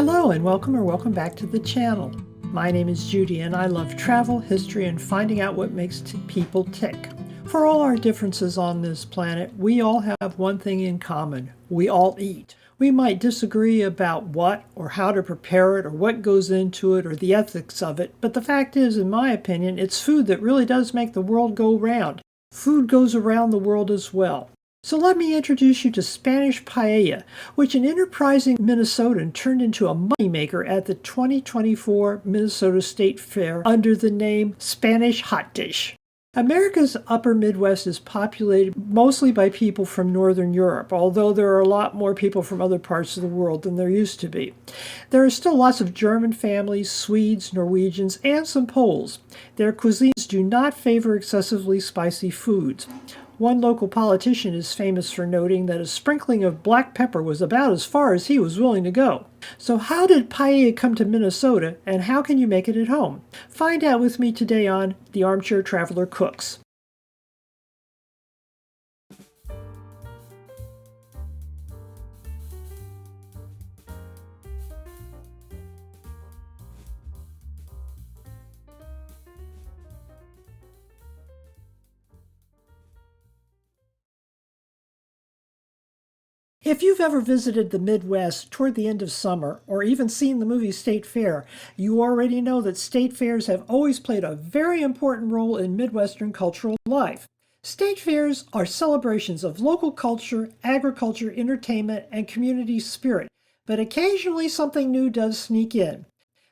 Hello and welcome back to the channel. My name is Judy and I love travel, history, and finding out what makes people tick. For all our differences on this planet, we all have one thing in common. We all eat. We might disagree about what or how to prepare it or what goes into it or the ethics of it, but the fact is, in my opinion, it's food that really does make the world go round. Food goes around the world as well. So let me introduce you to Spanish paella, which an enterprising Minnesotan turned into a moneymaker at the 2024 Minnesota State Fair under the name Spanish Hot Dish. America's upper Midwest is populated mostly by people from Northern Europe, although there are a lot more people from other parts of the world than there used to be. There are still lots of German families, Swedes, Norwegians, and some Poles. Their cuisines do not favor excessively spicy foods. One local politician is famous for noting that a sprinkling of black pepper was about as far as he was willing to go. So how did paella come to Minnesota, and how can you make it at home? Find out with me today on The Armchair Traveler Cooks. If you've ever visited the Midwest toward the end of summer, or even seen the movie State Fair, you already know that state fairs have always played a very important role in Midwestern cultural life. State fairs are celebrations of local culture, agriculture, entertainment, and community spirit, but occasionally something new does sneak in.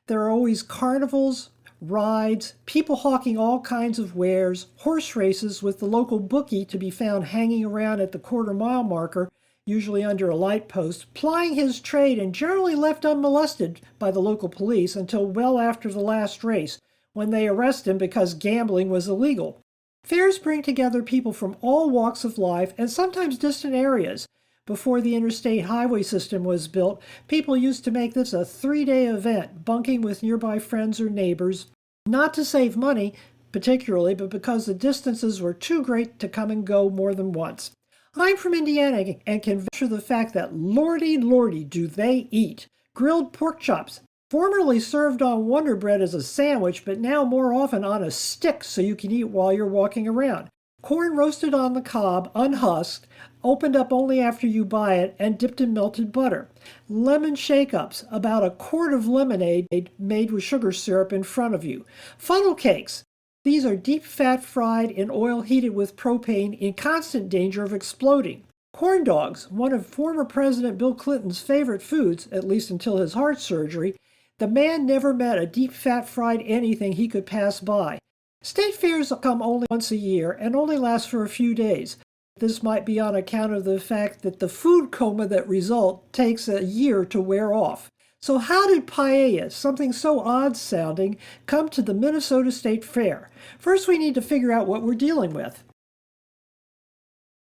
There are always carnivals, rides, people hawking all kinds of wares, horse races with the local bookie to be found hanging around at the quarter-mile marker, usually under a light post, plying his trade and generally left unmolested by the local police until well after the last race, when they arrest him because gambling was illegal. Fairs bring together people from all walks of life and sometimes distant areas. Before the interstate highway system was built, people used to make this a 3-day event, bunking with nearby friends or neighbors, not to save money particularly, but because the distances were too great to come and go more than once. I'm from Indiana and can vouch for the fact that lordy do they eat. Grilled pork chops, formerly served on Wonder Bread as a sandwich, but now more often on a stick so you can eat while you're walking around. Corn roasted on the cob, unhusked, opened up only after you buy it, and dipped in melted butter. Lemon shake-ups, about a quart of lemonade made with sugar syrup in front of you. Funnel cakes. These are deep fat fried in oil heated with propane in constant danger of exploding. Corn dogs, one of former President Bill Clinton's favorite foods, at least until his heart surgery. The man never met a deep fat fried anything he could pass by. State fairs come only once a year and only last for a few days. This might be on account of the fact that the food coma that results takes a year to wear off. So how did paella, something so odd-sounding, come to the Minnesota State Fair? First, we need to figure out what we're dealing with.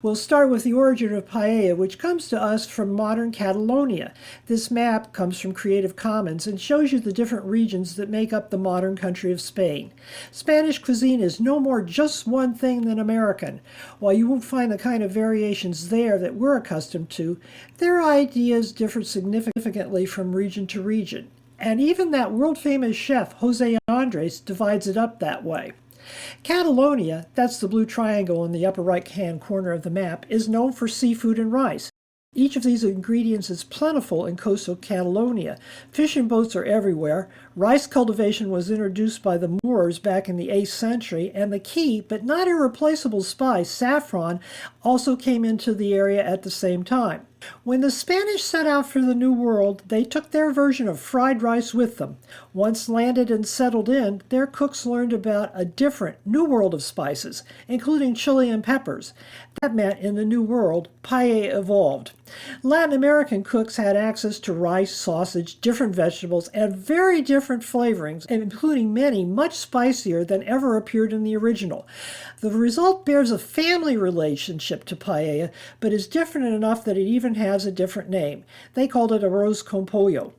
We'll start with the origin of paella, which comes to us from modern Catalonia. This map comes from Creative Commons and shows you the different regions that make up the modern country of Spain. Spanish cuisine is no more just one thing than American. While you won't find the kind of variations there that we're accustomed to, their ideas differ significantly from region to region. And even that world-famous chef, Jose Andres, divides it up that way. Catalonia, that's the blue triangle in the upper right-hand corner of the map, is known for seafood and rice. Each of these ingredients is plentiful in coastal Catalonia. Fishing boats are everywhere. Rice cultivation was introduced by the Moors back in the 8th century, and the key, but not irreplaceable spice, saffron, also came into the area at the same time. When the Spanish set out for the New World, they took their version of fried rice with them. Once landed and settled in, their cooks learned about a different new world of spices, including chili and peppers. That meant in the New World, paella evolved. Latin American cooks had access to rice, sausage, different vegetables, and very different flavorings, including many much spicier than ever appeared in the original. The result bears a family relationship to paella, but is different enough that it even has a different name. They called it arroz con pollo.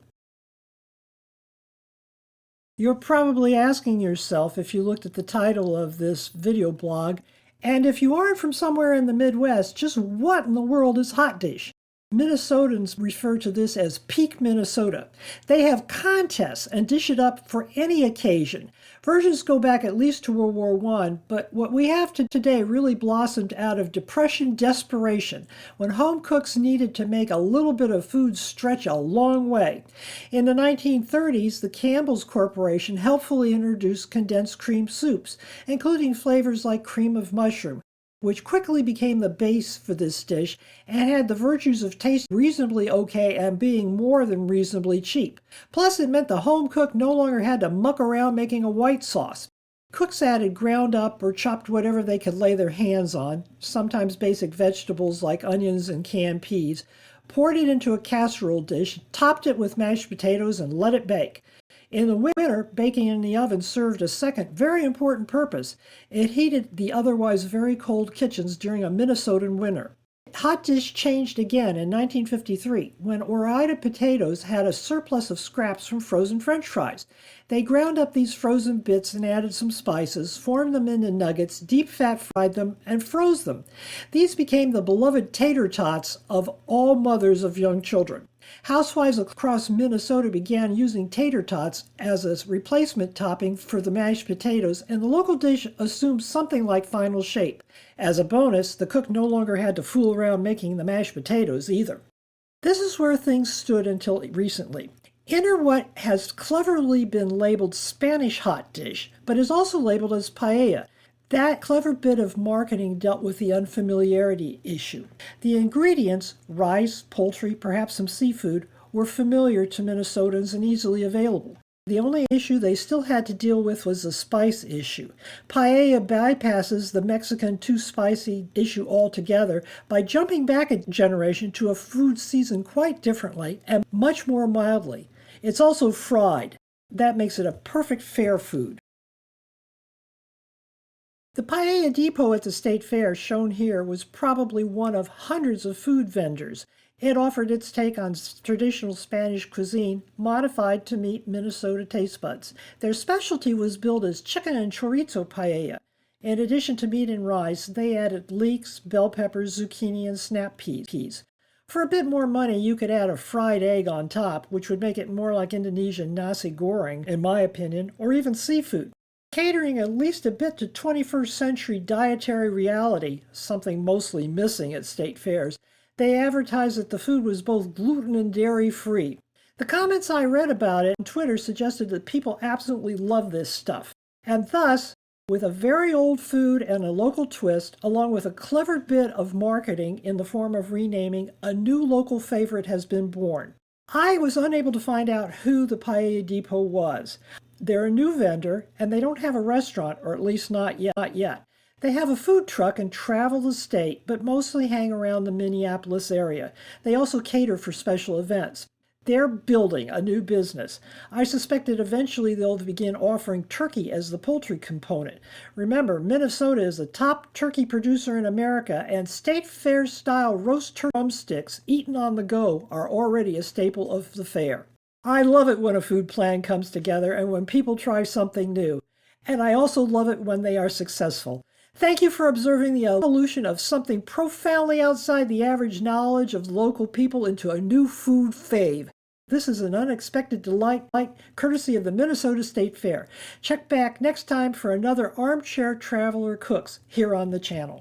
You're probably asking yourself, if you looked at the title of this video blog, and if you aren't from somewhere in the Midwest, just what in the world is hot dish? Minnesotans refer to this as Peak Minnesota. They have contests and dish it up for any occasion. Versions go back at least to World War I, but what we have today really blossomed out of Depression desperation, when home cooks needed to make a little bit of food stretch a long way. In the 1930s, the Campbell's Corporation helpfully introduced condensed cream soups, including flavors like cream of mushroom, which quickly became the base for this dish and had the virtues of taste reasonably okay and being more than reasonably cheap. Plus, it meant the home cook no longer had to muck around making a white sauce. Cooks added ground up or chopped whatever they could lay their hands on, sometimes basic vegetables like onions and canned peas, poured it into a casserole dish, topped it with mashed potatoes, and let it bake. In the winter, baking in the oven served a second very important purpose. It heated the otherwise very cold kitchens during a Minnesotan winter. Hot dish changed again in 1953 when Ore-Ida potatoes had a surplus of scraps from frozen French fries. They ground up these frozen bits and added some spices, formed them into nuggets, deep fat fried them, and froze them. These became the beloved tater tots of all mothers of young children. Housewives across Minnesota began using tater tots as a replacement topping for the mashed potatoes, and the local dish assumed something like final shape. As a bonus, the cook no longer had to fool around making the mashed potatoes either. This is where things stood until recently. Enter what has cleverly been labeled Spanish hot dish, but is also labeled as paella. That clever bit of marketing dealt with the unfamiliarity issue. The ingredients, rice, poultry, perhaps some seafood, were familiar to Minnesotans and easily available. The only issue they still had to deal with was the spice issue. Paella bypasses the Mexican too spicy issue altogether by jumping back a generation to a food seasoned quite differently and much more mildly. It's also fried. That makes it a perfect fair food. The Paella Depot at the State Fair, shown here, was probably one of hundreds of food vendors. It offered its take on traditional Spanish cuisine, modified to meet Minnesota taste buds. Their specialty was billed as chicken and chorizo paella. In addition to meat and rice, they added leeks, bell peppers, zucchini, and snap peas. For a bit more money, you could add a fried egg on top, which would make it more like Indonesian nasi goreng, in my opinion, or even seafood. Catering at least a bit to 21st century dietary reality, something mostly missing at state fairs, they advertised that the food was both gluten and dairy-free. The comments I read about it on Twitter suggested that people absolutely love this stuff. And thus, with a very old food and a local twist, along with a clever bit of marketing in the form of renaming, a new local favorite has been born. I was unable to find out who the Paella Depot was. They're a new vendor, and they don't have a restaurant, or at least not yet. They have a food truck and travel the state, but mostly hang around the Minneapolis area. They also cater for special events. They're building a new business. I suspect that eventually they'll begin offering turkey as the poultry component. Remember, Minnesota is the top turkey producer in America, and state fair-style roast turkey drumsticks eaten on the go are already a staple of the fair. I love it when a food plan comes together and when people try something new. And I also love it when they are successful. Thank you for observing the evolution of something profoundly outside the average knowledge of local people into a new food fave. This is an unexpected delight, courtesy of the Minnesota State Fair. Check back next time for another Armchair Traveler Cooks here on the channel.